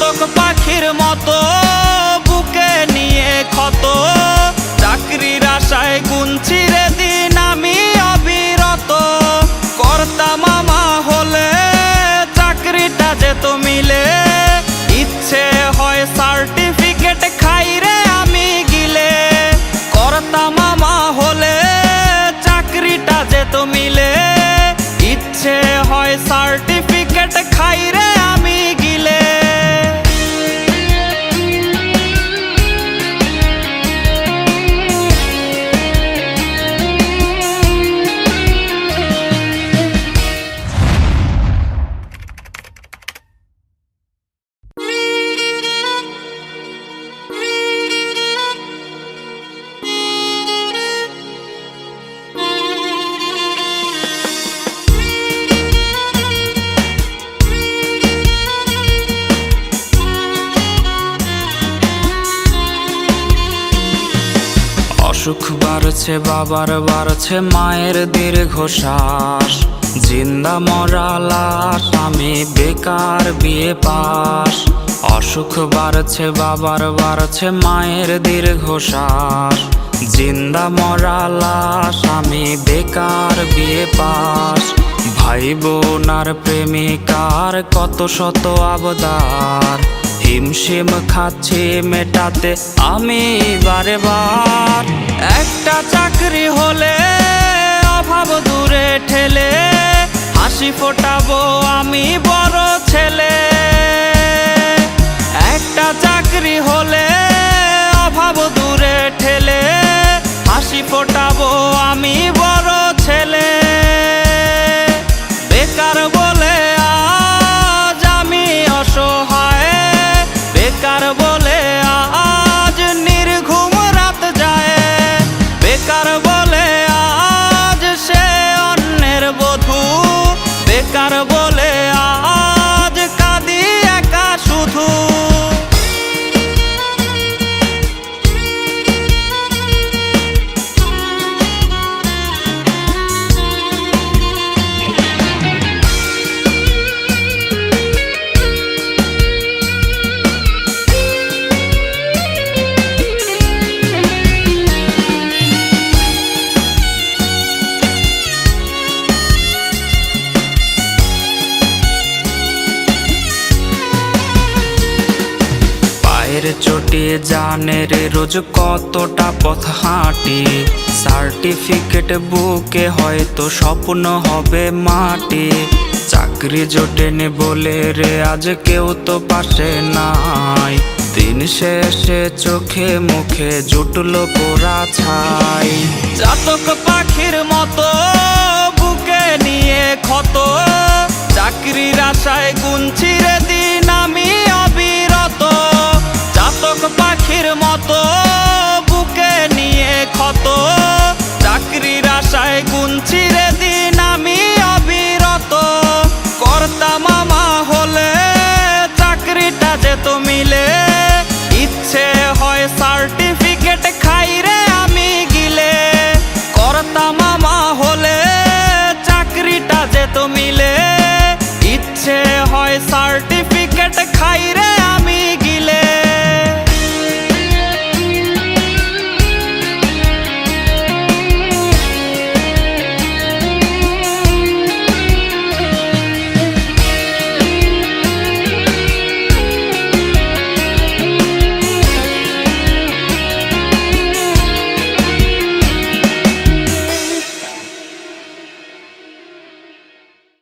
চাতক পাখির মতো বুকে নিয়ে ক্ষত, চাকরির আশায় গুনছি রে দিন আমি অবিরত। কর্তা মামা হলে চাকরিটা যেত মিলে, ইচ্ছে হয় সার্টিফিকেট খাই রে আমি গিলে। কর্তা মামা হলে চাকরিটা যেত মিলে, ইচ্ছে হয় সার্টিফিকেট খাই রে আমি গিলে। অসুখ বাড়ছে বাবার বাড়ছে মায়ের দীর্ঘশ্বাস, জিন্দা মরা লাশ আমি বেকার বিয়ে পাস। অসুখ বাড়ছে বাবার বাড়ছে মায়ের দীর্ঘশ্বাস, জিন্দা মরা লাশ আমি বেকার বিয়ে পাস। ভাই বোন আর প্রেমিকার কত শত আবদার, হিমশিম খাচ্ছি মেটাতে আমি বারে বার। একটা চাকরি হলে অভাব দূরে ঠেলে, হাসি ফোটাবো আমি বড় ছেলে। একটা চাকরি হলে অভাব দূরে ঠেলে, হাসি ফোটাবো আমি বড় ছেলে। বেকার বলে আজ আমি অসহায়, বেকার বলে আজ নির্ঘুম রাত যায়। বেকার বলে আজ সে অন্যের বধূ, বেকার বলে আজ কাঁদি একা শুধু। চটি জানে রে রোজ কতটা পথ হাঁটি, সার্টিফিকেট বুকে হয়তো স্বপ্ন হবে মাটি। চাকরি জোটেনি বলে রে আজ কেউ তো পাশে নাই, দিন শেষে চোখে মুখে জুটলো পোড়া ছাই। চাতক পাখির মতো বুকে নিয়ে ক্ষত, চাকরির আশায় গুনছি রে দিন আমি অবিরত। চাতক পাখির মতো বুকে নিয়ে ক্ষত, চাকরির আশায় গুনছি রে দিন আমি অবিরত। কর্তা মামা হলে চাকরিটা যেত মিলে,